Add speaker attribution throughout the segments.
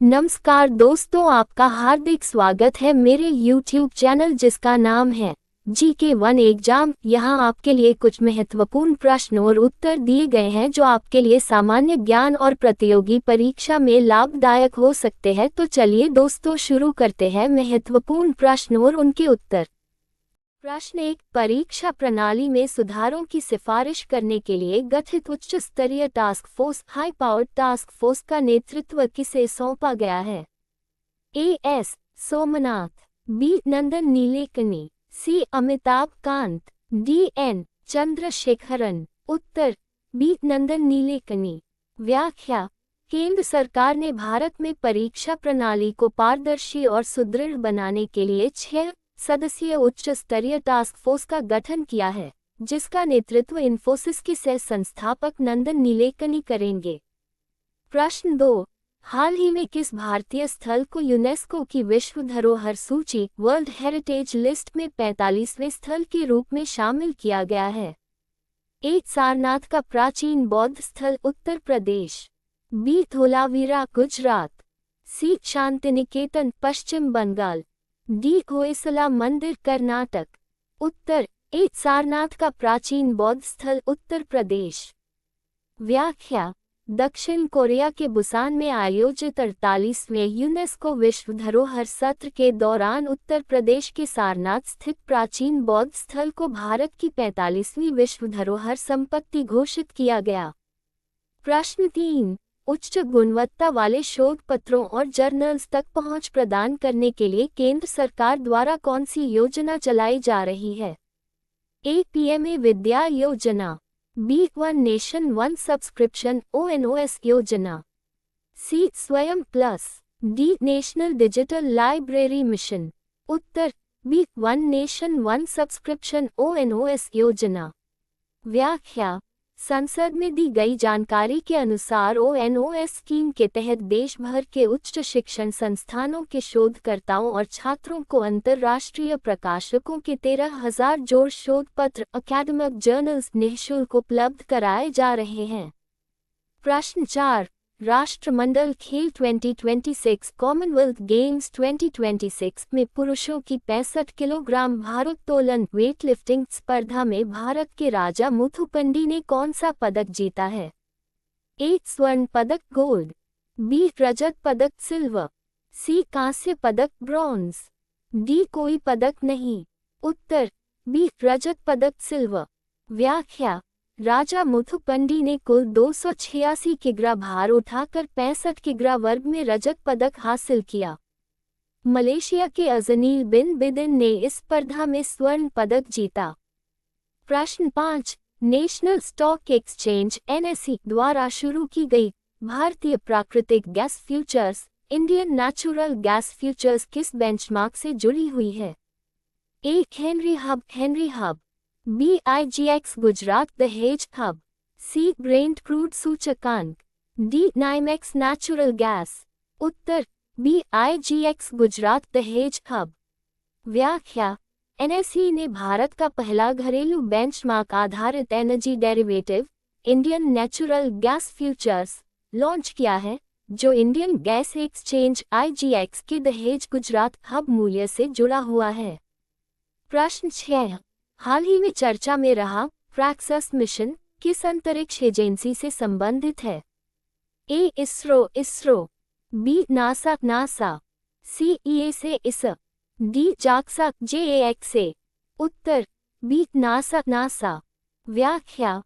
Speaker 1: नमस्कार दोस्तों, आपका हार्दिक स्वागत है मेरे YouTube चैनल जिसका नाम है GK1 एग्जाम। यहाँ आपके लिए कुछ महत्वपूर्ण प्रश्न और उत्तर दिए गए हैं जो आपके लिए सामान्य ज्ञान और प्रतियोगी परीक्षा में लाभदायक हो सकते हैं। तो चलिए दोस्तों शुरू करते हैं महत्वपूर्ण प्रश्न और उनके उत्तर। प्रश्न 1, परीक्षा प्रणाली में सुधारों की सिफारिश करने के लिए गठित उच्च स्तरीय task force high powered task force का नेतृत्व किसे सौंपा गया है? A. Somnath, B. Nandan Nilekani, C. Amitabh Kant, D. N. Chandrasekaran. Uttar B. नंदन नीलेकनी। व्याख्या: केंद्र सरकार ने भारत में परीक्षा प्रणाली को पारदर्शी और सुदृढ़ बनाने के लिए 6 सदस्यीय उच्च स्तरीय टास्क फोर्स का गठन किया है, जिसका नेतृत्व इन्फोसिस के सह संस्थापक नंदन नीलेकनी करेंगे। प्रश्न 2, हाल ही में किस भारतीय स्थल को यूनेस्को की विश्व धरोहर सूची वर्ल्ड हेरिटेज लिस्ट में 45वें स्थल के रूप में शामिल किया गया है? A. सारनाथ का प्राचीन बौद्ध स्थल उत्तर प्रदेश, B. धोलावीरा गुजरात, C. शांतिनिकेतन पश्चिम बंगाल, D. होयसला मंदिर कर्नाटक। उत्तर A. सारनाथ का प्राचीन बौद्ध स्थल उत्तर प्रदेश। व्याख्या: दक्षिण कोरिया के बुसान में आयोजित 48वें यूनेस्को विश्व धरोहर सत्र के दौरान उत्तर प्रदेश के सारनाथ स्थित प्राचीन बौद्ध स्थल को भारत की 45वीं विश्व धरोहर संपत्ति घोषित किया गया। प्रश्न 3, उच्च गुणवत्ता वाले शोध पत्रों और जर्नल्स तक पहुंच प्रदान करने के लिए केंद्र सरकार द्वारा कौन सी योजना चलाई जा रही है? A. PMA विद्या योजना, B. One nation one subscription ONOS योजना, C. Swayam plus, D. National digital library mission. उत्तर B. One nation one subscription ONOS योजना। व्याख्या: संसद में दी गई जानकारी के अनुसार ONOS स्कीम के तहत देश भर के उच्च शिक्षण संस्थानों के शोधकर्ताओं और छात्रों को अंतर्राष्ट्रीय प्रकाशकों के 13,000 जोड़ शोध पत्र अकादमिक जर्नल्स निःशुल्क उपलब्ध कराए जा रहे हैं। प्रश्न 4, राष्ट्रमंडल खेल 2026 कॉमनवेल्थ गेम्स 2026 में पुरुषों की 65 किलोग्राम भारोत्तोलन वेटलिफ्टिंग स्पर्धा में भारत के राजा मुथुपंडी ने कौन सा पदक जीता है? A. स्वर्ण पदक गोल्ड, B. रजत पदक सिल्वर, C. कांस्य पदक ब्रॉन्ज, D. कोई पदक नहीं। उत्तर B. रजत पदक सिल्वर। व्याख्या: राजा मुथुपंडी ने कुल 286 किग्रा भार उठाकर 65 किग्रा वर्ग में रजत पदक हासिल किया। मलेशिया के अजनील बिन बिदिन ने इस स्पर्धा में स्वर्ण पदक जीता। प्रश्न 5, नेशनल स्टॉक एक्सचेंज NSE द्वारा शुरू की गई भारतीय प्राकृतिक gas futures Indian natural gas futures किस बेंचमार्क से जुड़ी हुई है? A. Henry hub, B. IGX Gujarat Dahej hub, C. Brent crude सूचकांक, D. NYMEX natural gas. उत्तर B. IGX Gujarat Dahej hub. व्याख्या: NSE ने भारत का पहला घरेलू बेंचमार्क आधारित energy derivative Indian natural gas futures launch किया है, जो इंडियन गैस एक्सचेंज IGX के दहेज गुजरात हब मूल्य से जुड़ा हुआ है। प्रश्न 6, हाल ही में चर्चा में रहा फ्रैक्सस मिशन किस अंतरिक्ष एजेंसी से संबंधित है? A. ISRO, B. NASA, C. ESA, D. JAXA। उत्तर B. नासा। व्याख्या: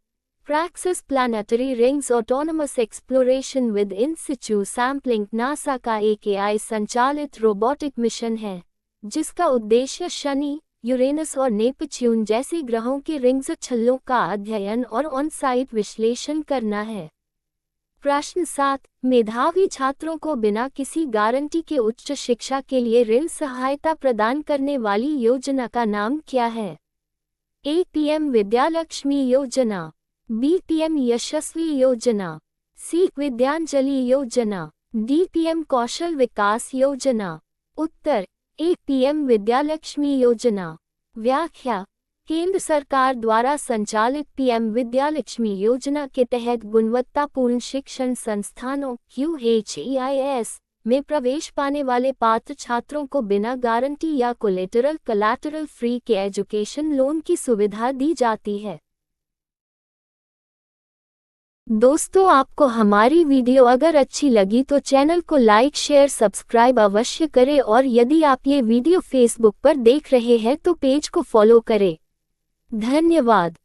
Speaker 1: Fraxus planetary rings autonomous exploration with in situ sampling NASA का एक AI संचालित रोबोटिक मिशन है, जिसका उद्देश्य शनि, यूरेनस और नेपच्यून जैसे ग्रहों के रिंग्स छल्लों का अध्ययन और ऑन-साइट विश्लेषण करना है। प्रश्न 7, मेधावी छात्रों को बिना किसी गारंटी के उच्च शिक्षा के लिए ऋण सहायता प्रदान करने वाली योजना का नाम क्या है? A. PM विद्यालक्ष्मी योजना, B. PM यशस्वी योजना, C. विद्यांजलि योजना, D. PM कौशल विकास योजना। उत्तर A. PM विद्यालक्ष्मी योजना। व्याख्या: केंद्र सरकार द्वारा संचालित PM विद्यालक्ष्मी योजना के तहत गुणवत्तापूर्ण शिक्षण संस्थानों QHEIS में प्रवेश पाने वाले पात्र छात्रों को बिना गारंटी या कोलेटरल फ्री के एजुकेशन लोन की सुविधा दी जाती है। दोस्तों, आपको हमारी वीडियो अगर अच्छी लगी तो चैनल को लाइक शेयर सब्सक्राइब अवश्य करें और यदि आप ये वीडियो फेसबुक पर देख रहे हैं तो पेज को फॉलो करें। धन्यवाद।